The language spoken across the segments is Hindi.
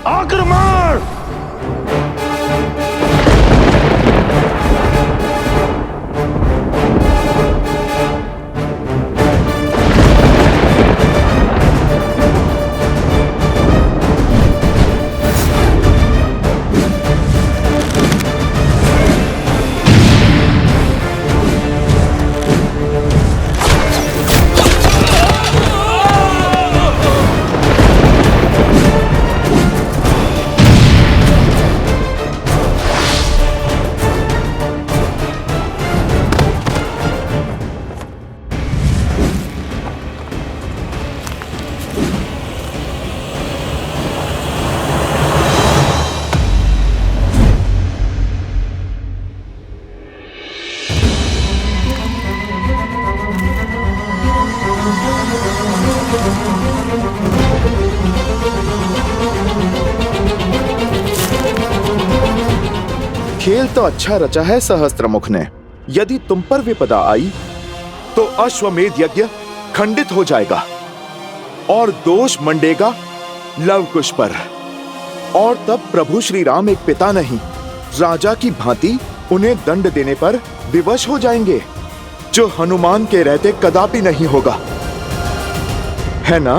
आक्रमण! खेल तो अच्छा रचा है सहस्त्रमुख ने। यदि तुम पर विपदा आई तो अश्वमेध यज्ञ खंडित हो जाएगा और दोष मंडेगा लवकुश पर। और तब प्रभु श्री राम एक पिता नहीं, राजा की भांति उन्हें दंड देने पर विवश हो जाएंगे, जो हनुमान के रहते कदापि नहीं होगा, है ना?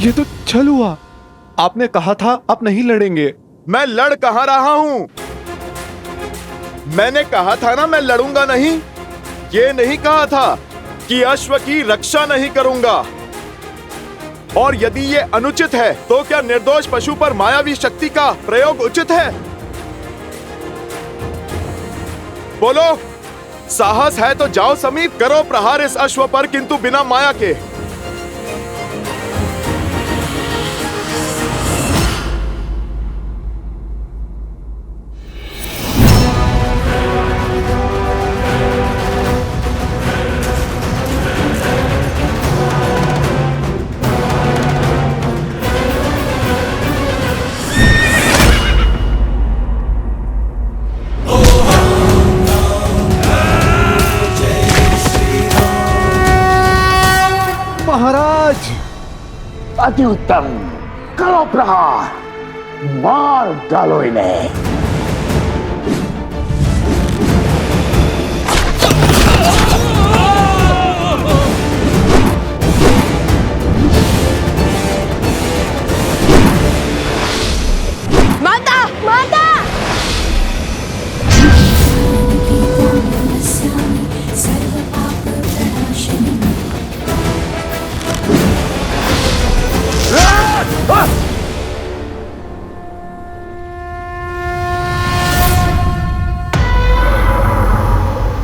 ये तो छल हुआ। आपने कहा था आप नहीं लड़ेंगे। मैं लड़ कहां रहा हूं? मैंने कहा था ना, मैं लड़ूंगा नहीं। ये नहीं कहा था कि अश्व की रक्षा नहीं करूंगा। और यदि ये अनुचित है तो क्या निर्दोष पशु पर मायावी शक्ति का प्रयोग उचित है? बोलो, साहस है तो जाओ समीप, करो प्रहार इस अश्व पर, किंतु बिना माया के। महाराज! अति उत्तम, करो प्रहार, मार डालो इन्हें। माता! माता!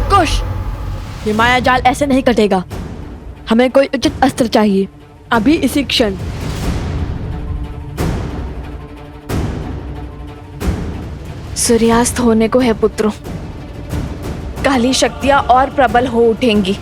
कुश, ये माया जाल ऐसे नहीं कटेगा। हमें कोई उचित अस्त्र चाहिए, अभी इसी क्षण। सूर्यास्त होने को है पुत्रों, काली शक्तियां और प्रबल हो उठेंगी।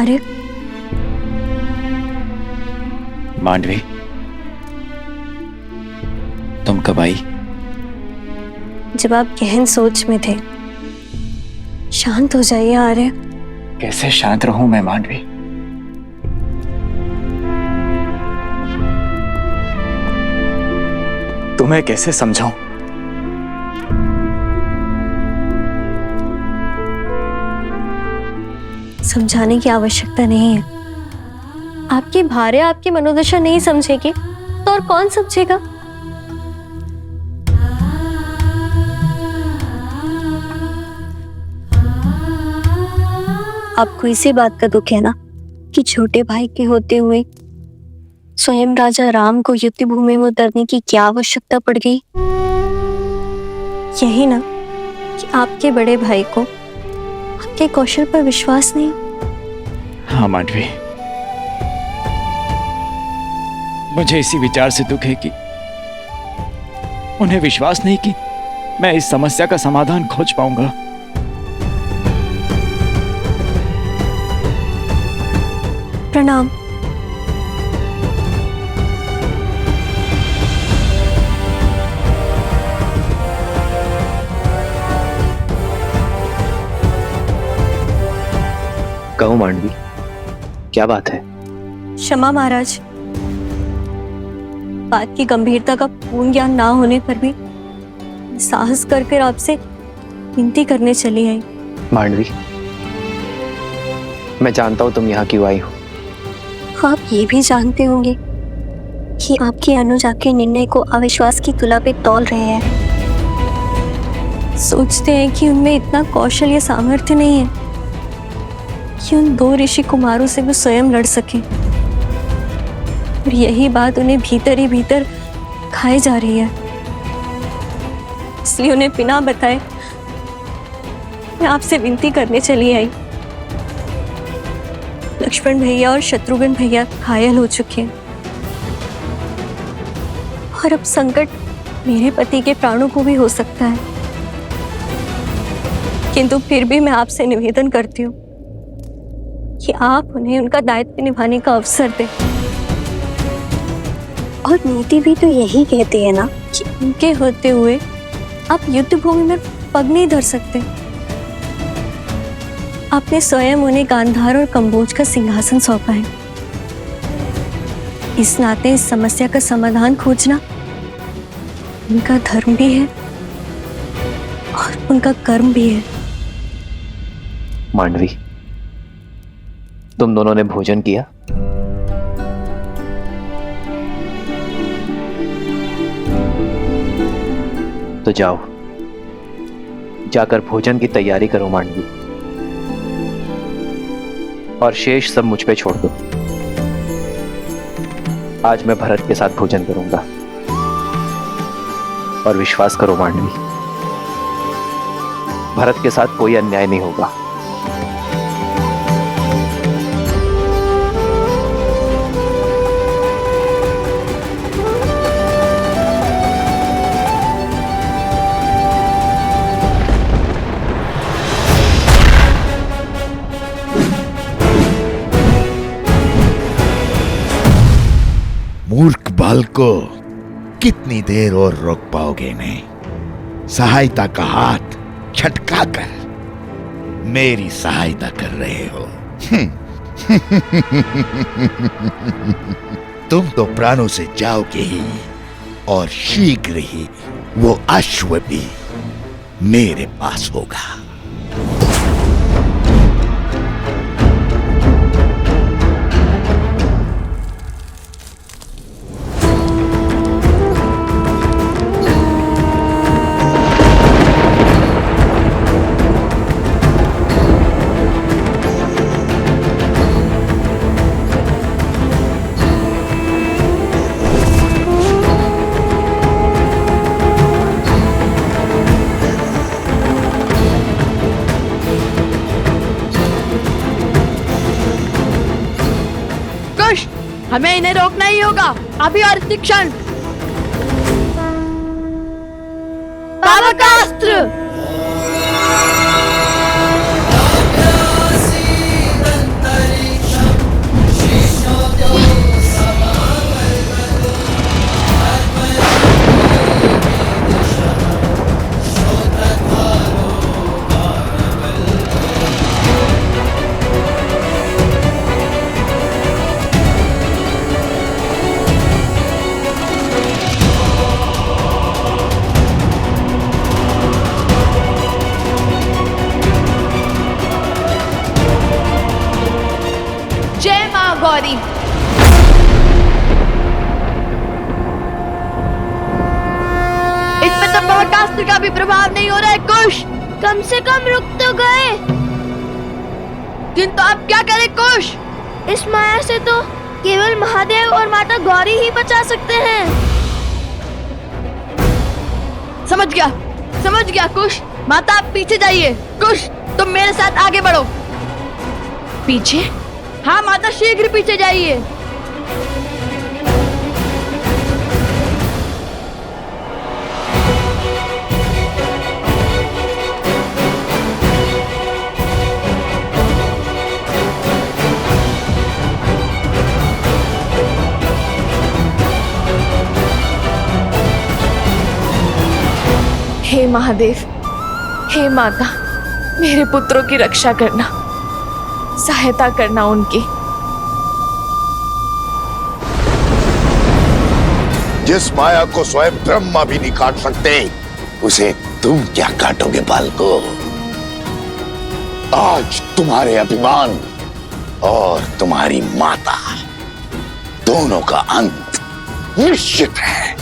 आर्य। मांडवी, तुम कब आई? जब आप गहन सोच में थे। शांत हो जाइए आर्य। कैसे शांत रहूं मैं मांडवी? तुम्हें कैसे समझाऊं? समझाने की आवश्यकता नहीं है। आपकी भार्या आपकी मनोदशा नहीं समझेगी तो और कौन समझेगा? आपको इसी बात का दुख है ना कि छोटे भाई के होते हुए स्वयं राजा राम को युद्ध भूमि में उतरने की क्या आवश्यकता पड़ गई? यही ना कि आपके बड़े भाई को आपके कौशल पर विश्वास नहीं। हाँ मांडवी, मुझे इसी विचार से दुख है कि उन्हें विश्वास नहीं कि मैं इस समस्या का समाधान खोज पाऊंगा। प्रणाम। कहो मांडवी, क्या बात है? क्षमा महाराज, बात की गंभीरता का पूर्ण ज्ञान ना होने पर भी साहस कर आपसे विनती करने चली आई। मांडवी, मैं जानता हूं तुम यहाँ क्यों आई हो। आप ये भी जानते होंगे कि आपके अनुज आपके निर्णय को अविश्वास की तुला पे तौल रहे हैं। सोचते हैं कि उनमें इतना कौशल या सामर्थ्य नहीं है कि उन 2 ऋषि कुमारों से वो स्वयं लड़ सके। और यही बात उन्हें भीतर ही भीतर खाई जा रही है। इसलिए उन्हें बिना बताए मैं आपसे विनती करने चली आई। लक्ष्मण भैया और शत्रुघ्न भैया घायल हो चुके हैं और अब संकट मेरे पति के प्राणों को भी हो सकता है। किंतु फिर भी मैं आपसे निवेदन करती हूँ कि आप उन्हें उनका दायित्व निभाने का अवसर दें। और नीति भी तो यही कहती है ना कि उनके होते हुए आप युद्ध भूमि में पग नहीं धर सकते। आपने स्वयं उन्हें गांधार और कंबोज का सिंहासन सौंपा है। इस नाते इस समस्या का समाधान खोजना उनका धर्म भी है और उनका कर्म भी है। मांडवी, तुम दोनों ने भोजन किया? तो जाओ, जाकर भोजन की तैयारी करो मांडवी, और शेष सब मुझ पे छोड़ दो। आज मैं भरत के साथ भोजन करूंगा। और विश्वास करो मांडवी, भरत के साथ कोई अन्याय नहीं होगा। मूर्ख बालको, कितनी देर और रोक पाओगे इन्हें? सहायता का हाथ छटका कर मेरी सहायता कर रहे हो। तुम तो प्राणों से जाओगे ही, और शीघ्र ही वो अश्व भी मेरे पास होगा। हमें इन्हें रोकना ही होगा, अभी और इसी क्षण। पावक का अस्त्र! अस्त्र का भी प्रभाव नहीं हो रहा है कुश। कम से कम रुक तो गए। किंतु अब क्या करें कुश? इस माया से तो केवल महादेव और माता गौरी ही बचा सकते हैं। समझ गया कुश। माता आप पीछे जाइए। कुश तुम मेरे साथ आगे बढ़ो। पीछे? हाँ माता, शीघ्र पीछे जाइए। हे महादेव, हे माता, मेरे पुत्रों की रक्षा करना, सहायता करना उनकी। जिस माया को स्वयं ब्रह्मा भी नहीं काट सकते, उसे तुम क्या काटोगे बालको? आज तुम्हारे अभिमान और तुम्हारी माता दोनों का अंत निश्चित है।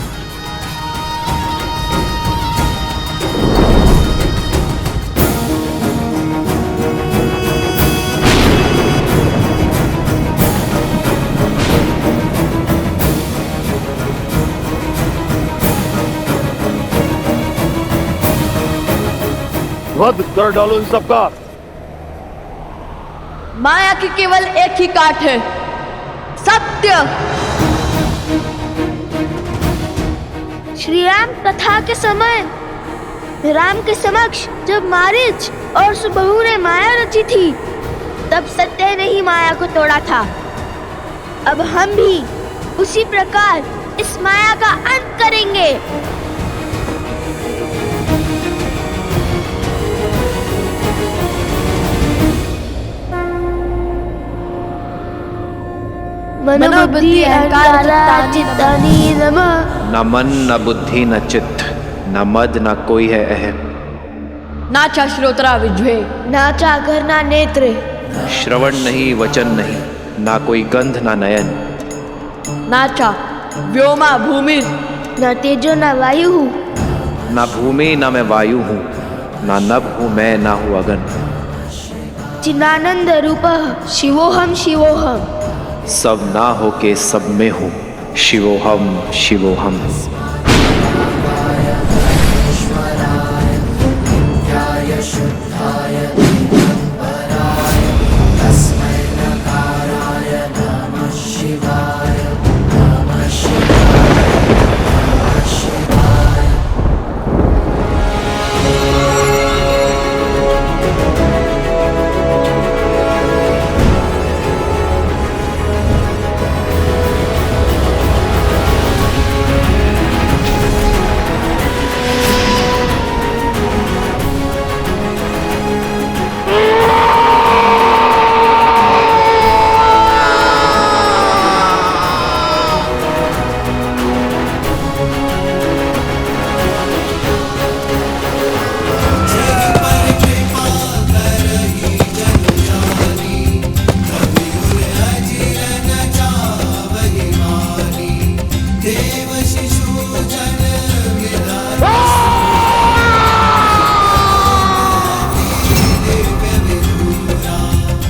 वध कर डालो इन सबका। माया की केवल एक ही काट है, सत्य। श्री राम कथा के समय राम के समक्ष जब मारीच और सुबहू ने माया रची थी, तब सत्य ने ही माया को तोड़ा था। अब हम भी उसी प्रकार इस माया का अंत करेंगे। मनोबुद्धि अहंकार चित्तानि नमः। न मन न बुद्धि न चित्त, न मद न कोई है अहम। नाचा श्रोत्रा विज्वे, नाचा करना नेत्र। श्रवण नहीं, वचन नहीं, ना कोई गंध ना नयन। नाचा व्योमा भूमि, न तेजो न वायु। ना भूमि ना मैं वायु हूँ, ना नभ हूँ मैं, ना हूँ अगन। चिदानंद रूप शिवोहम शिवोहम। सब ना हो के सब में हूँ, शिवोहम शिवोहम।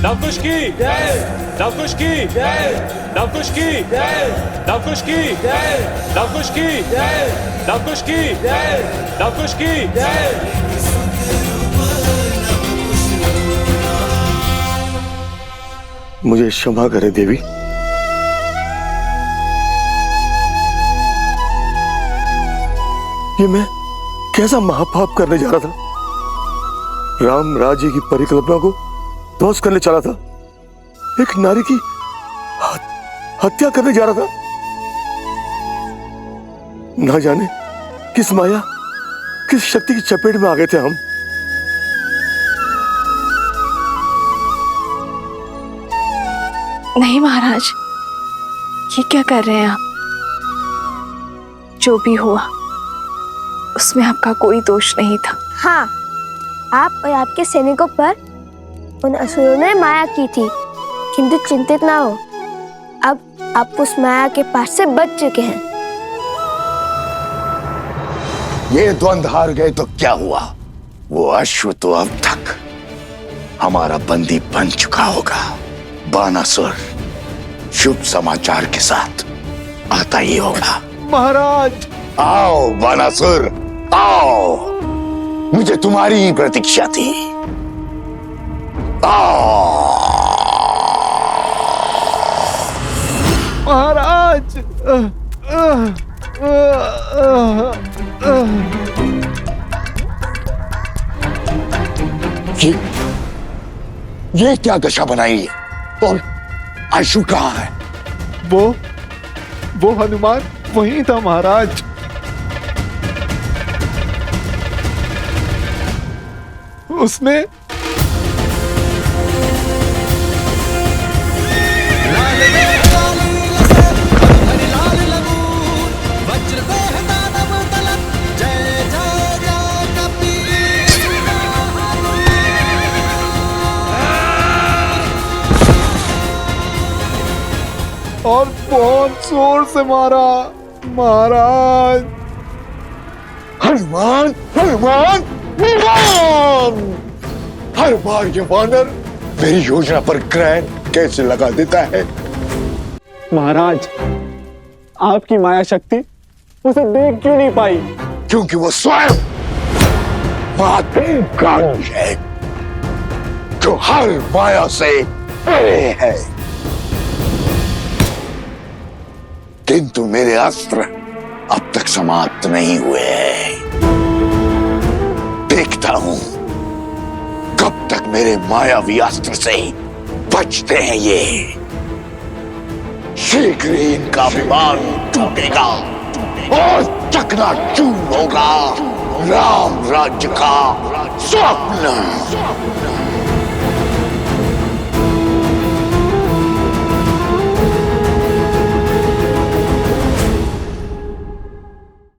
नवकुश की जय, नवकुश की जय, नवकुश की जय, नवकुश की जय, नवकुश की जय, नवकुश की जय, नवकुश की जय। मुझे क्षमा करे देवी। ये मैं कैसा महापाप करने जा रहा था। राम राज्य की परिकल्पना को ध्वस्त करने चला था, एक नारी की हत्या करने जा रहा था। ना जाने किस माया, किस शक्ति की चपेट में आ गए थे हम। नहीं महाराज, ये क्या कर रहे हैं आप? जो भी हुआ उसमें आपका कोई दोष नहीं था। हाँ, आप और आपके सैनिकों पर उन असुरों ने माया की थी, किंतु चिंतित ना हो, अब आप उस माया के पास से बच चुके हैं। ये द्वंद हार गए तो क्या हुआ? वो अश्व तो अब तक हमारा बंदी बन चुका होगा। बानासुर शुभ समाचार के साथ आता ही होगा। महाराज, आओ बानासुर, आओ, मुझे तुम्हारी ही प्रतीक्षा थी। आओ। महाराज। ये क्या दशा बनाई है? और आशु कहाँ है? वो हनुमान वहीं था महाराज। उसने और बहुत जोर से मारा महाराज। हनुमान, हनुमान, हनुमान! हर बार ये वानर मेरी योजना पर ग्रहण कैसे लगा देता है? महाराज, आपकी माया शक्ति उसे देख क्यों नहीं पाई? क्योंकि वो स्वयं महाकाल है, जो हर माया से परे है। किंतु मेरे अस्त्र अब तक समाप्त नहीं हुए हैं। देखता हूं कब तक मेरे मायावी अस्त्र से बचते हैं ये। शीघ्र ही इनका अभिमान टूटेगा और चकनाचूर होगा राम राज्य का स्वप्न।